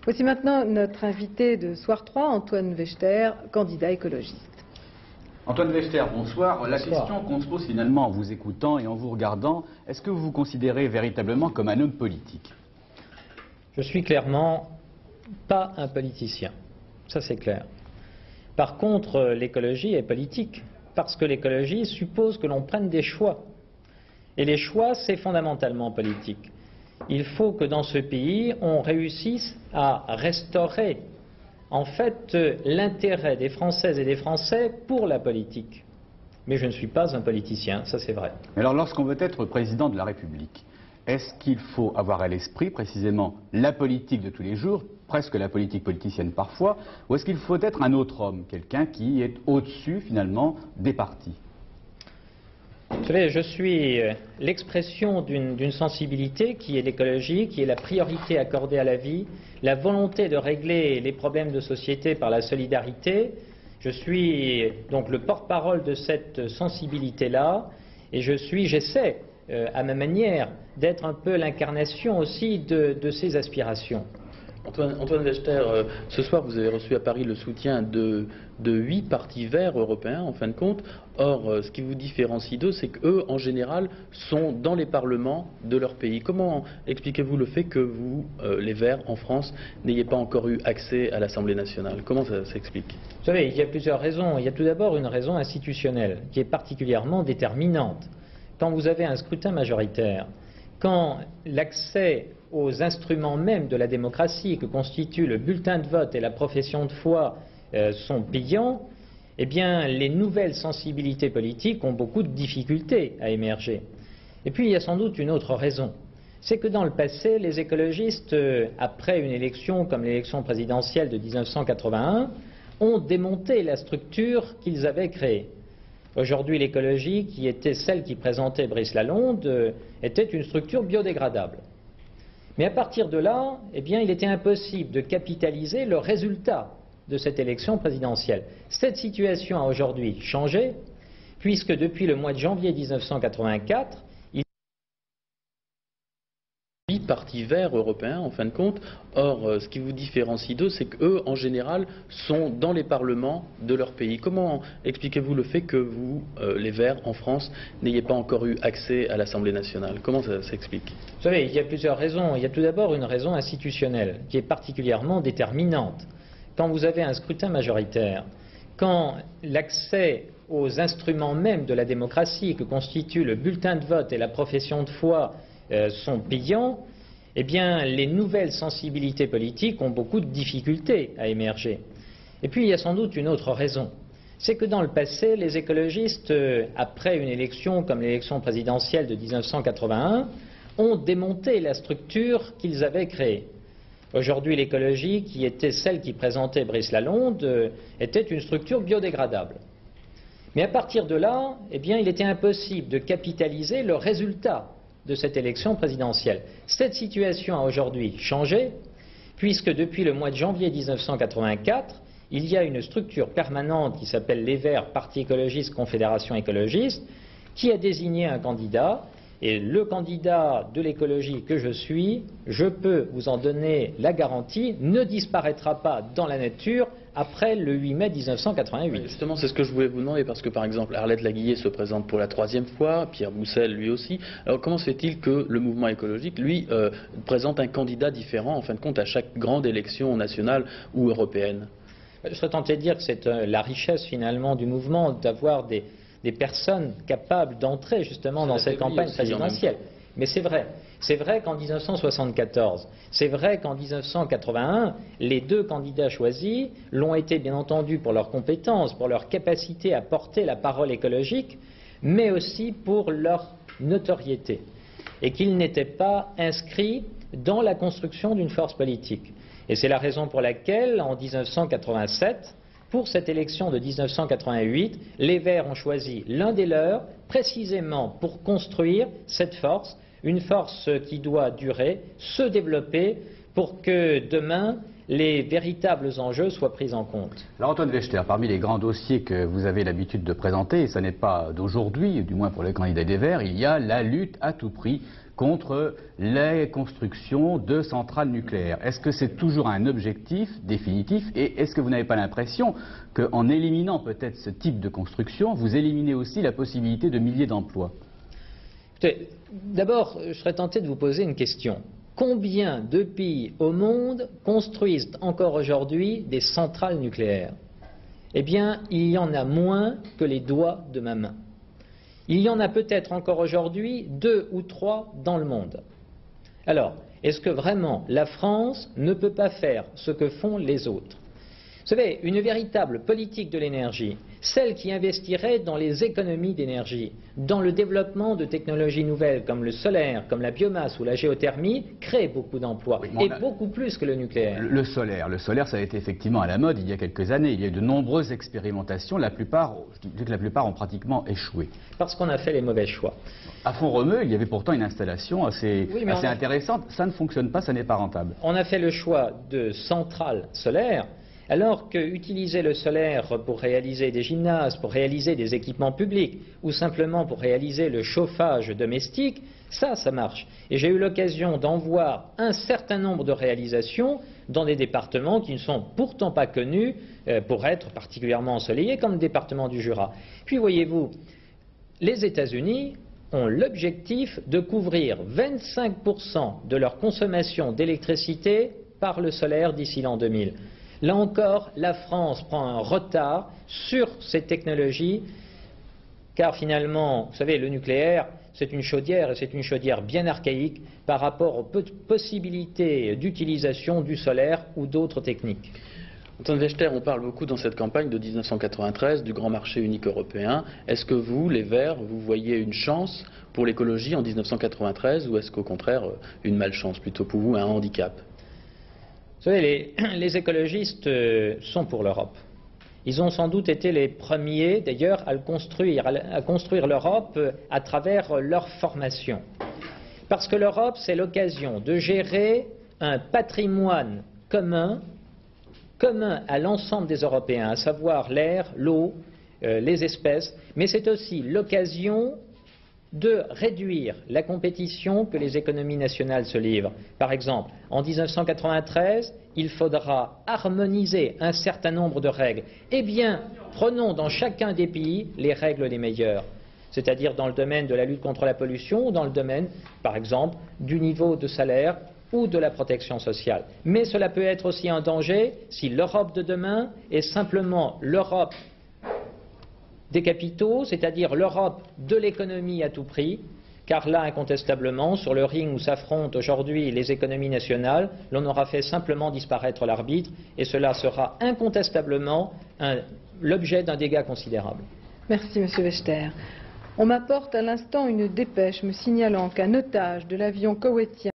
Voici maintenant notre invité de Soir 3, Antoine Wechter, candidat écologiste. Antoine Wechter, bonsoir. La question qu'on se pose finalement en vous écoutant et en vous regardant, est-ce que vous vous considérez véritablement comme un homme politique? Je suis clairement pas un politicien, ça c'est clair. Par contre, l'écologie est politique, parce que l'écologie suppose que l'on prenne des choix. Et les choix, c'est fondamentalement politique. Il faut que dans ce pays, on réussisse à restaurer en fait l'intérêt des Françaises et des Français pour la politique. Mais je ne suis pas un politicien, ça c'est vrai. Alors lorsqu'on veut être président de la République, est-ce qu'il faut avoir à l'esprit précisément la politique de tous les jours, presque la politique politicienne parfois, ou est-ce qu'il faut être un autre homme, quelqu'un qui est au-dessus finalement des partis? Vous savez, je suis l'expression d'une sensibilité qui est l'écologie, qui est la priorité accordée à la vie, la volonté de régler les problèmes de société par la solidarité. Je suis donc le porte-parole de cette sensibilité-là et j'essaie à ma manière d'être un peu l'incarnation aussi de ces aspirations. Antoine Wechter, ce soir vous avez reçu à Paris le soutien de 8 partis verts européens en fin de compte. Or, ce qui vous différencie d'eux, c'est qu'eux, en général, sont dans les parlements de leur pays. Comment expliquez-vous le fait que vous, les Verts, en France, n'ayez pas encore eu accès à l'Assemblée nationale? Comment ça s'explique? Vous savez, il y a plusieurs raisons. Il y a tout d'abord une raison institutionnelle qui est particulièrement déterminante. Quand vous avez un scrutin majoritaire, quand l'accès aux instruments même de la démocratie que constituent le bulletin de vote et la profession de foi sont payants, eh bien les nouvelles sensibilités politiques ont beaucoup de difficultés à émerger. Et puis il y a sans doute une autre raison. C'est que dans le passé, les écologistes, après une élection comme l'élection présidentielle de 1981, ont démonté la structure qu'ils avaient créée. Aujourd'hui, l'écologie, qui était celle qui présentait Brice Lalonde, était une structure biodégradable. Mais à partir de là, eh bien, il était impossible de capitaliser le résultat de cette élection présidentielle. Cette situation a aujourd'hui changé, puisque depuis le mois de janvier 1984, partis verts européens en fin de compte. Or, ce qui vous différencie d'eux, c'est qu'eux, en général, sont dans les parlements de leur pays. Comment expliquez-vous le fait que vous, les Verts, en France, n'ayez pas encore eu accès à l'Assemblée nationale? Comment ça s'explique? Vous savez, il y a plusieurs raisons. Il y a tout d'abord une raison institutionnelle qui est particulièrement déterminante. Quand vous avez un scrutin majoritaire, quand l'accès aux instruments même de la démocratie que constituent le bulletin de vote et la profession de foi sont payants, eh bien les nouvelles sensibilités politiques ont beaucoup de difficultés à émerger. Et puis il y a sans doute une autre raison. C'est que dans le passé, les écologistes, après une élection comme l'élection présidentielle de 1981, ont démonté la structure qu'ils avaient créée. Aujourd'hui, l'écologie, qui était celle qui présentait Brice Lalonde, était une structure biodégradable. Mais à partir de là, eh bien, il était impossible de capitaliser le résultat de cette élection présidentielle. Cette situation a aujourd'hui changé, puisque depuis le mois de janvier 1984, il y a une structure permanente qui s'appelle les Verts, Parti écologiste, Confédération écologiste, qui a désigné un candidat, et le candidat de l'écologie que je suis, je peux vous en donner la garantie, ne disparaîtra pas dans la nature après le 8 mai 1988. Justement, c'est ce que je voulais vous demander, parce que par exemple, Arlette Laguillet se présente pour la 3e fois, Pierre Boussel lui aussi. Alors comment se fait-il que le mouvement écologique, lui, présente un candidat différent, en fin de compte, à chaque grande élection nationale ou européenne? Je serais tenté de dire que c'est la richesse finalement du mouvement d'avoir des personnes capables d'entrer justement dans cette campagne présidentielle. Mais c'est vrai qu'en 1974, c'est vrai qu'en 1981, les deux candidats choisis l'ont été bien entendu pour leurs compétences, pour leur capacité à porter la parole écologique, mais aussi pour leur notoriété, et qu'ils n'étaient pas inscrits dans la construction d'une force politique. Et c'est la raison pour laquelle, en 1987, pour cette élection de 1988, les Verts ont choisi l'un des leurs, précisément pour construire cette force, une force qui doit durer, se développer, pour que demain, les véritables enjeux soient pris en compte. Alors Antoine Wechter, parmi les grands dossiers que vous avez l'habitude de présenter, et ce n'est pas d'aujourd'hui, du moins pour les candidats des Verts, il y a la lutte à tout prix contre les constructions de centrales nucléaires. Est-ce que c'est toujours un objectif définitif et est-ce que vous n'avez pas l'impression qu'en éliminant peut-être ce type de construction, vous éliminez aussi la possibilité de milliers d'emplois? D'abord, je serais tenté de vous poser une question. Combien de pays au monde construisent encore aujourd'hui des centrales nucléaires? Eh bien, il y en a moins que les doigts de ma main. Il y en a peut-être encore aujourd'hui 2 ou 3 dans le monde. Alors, est-ce que vraiment la France ne peut pas faire ce que font les autres? Vous savez, une véritable politique de l'énergie, celle qui investirait dans les économies d'énergie, dans le développement de technologies nouvelles comme le solaire, comme la biomasse ou la géothermie, crée beaucoup d'emplois, et beaucoup plus que le nucléaire. Le solaire, ça a été effectivement à la mode il y a quelques années. Il y a eu de nombreuses expérimentations, la plupart ont pratiquement échoué. Parce qu'on a fait les mauvais choix. À Font-Romeu, il y avait pourtant une installation assez intéressante. Ça ne fonctionne pas, ça n'est pas rentable. On a fait le choix de centrales solaires, alors que utiliser le solaire pour réaliser des gymnases, pour réaliser des équipements publics ou simplement pour réaliser le chauffage domestique, ça marche. Et j'ai eu l'occasion d'en voir un certain nombre de réalisations dans des départements qui ne sont pourtant pas connus pour être particulièrement ensoleillés, comme le département du Jura. Puis voyez-vous, les États-Unis ont l'objectif de couvrir 25% de leur consommation d'électricité par le solaire d'ici l'an 2000. Là encore, la France prend un retard sur ces technologies, car finalement, vous savez, le nucléaire, c'est une chaudière, et c'est une chaudière bien archaïque par rapport aux possibilités d'utilisation du solaire ou d'autres techniques. Antoine Wechter, on parle beaucoup dans cette campagne de 1993, du grand marché unique européen. Est-ce que vous, les Verts, vous voyez une chance pour l'écologie en 1993, ou est-ce qu'au contraire, une malchance, plutôt pour vous, un handicap ? Vous savez, les écologistes sont pour l'Europe. Ils ont sans doute été les premiers, d'ailleurs, à construire l'Europe à travers leur formation. Parce que l'Europe, c'est l'occasion de gérer un patrimoine commun à l'ensemble des Européens, à savoir l'air, l'eau, les espèces, mais c'est aussi l'occasion de réduire la compétition que les économies nationales se livrent. Par exemple, en 1993, il faudra harmoniser un certain nombre de règles. Eh bien, prenons dans chacun des pays les règles les meilleures, c'est-à-dire dans le domaine de la lutte contre la pollution ou dans le domaine, par exemple, du niveau de salaire ou de la protection sociale. Mais cela peut être aussi un danger si l'Europe de demain est simplement l'Europe des capitaux, c'est-à-dire l'Europe de l'économie à tout prix, car là, incontestablement, sur le ring où s'affrontent aujourd'hui les économies nationales, l'on aura fait simplement disparaître l'arbitre, et cela sera incontestablement l'objet d'un dégât considérable. Merci, Monsieur Wechter. On m'apporte à l'instant une dépêche me signalant qu'un otage de l'avion koweïtien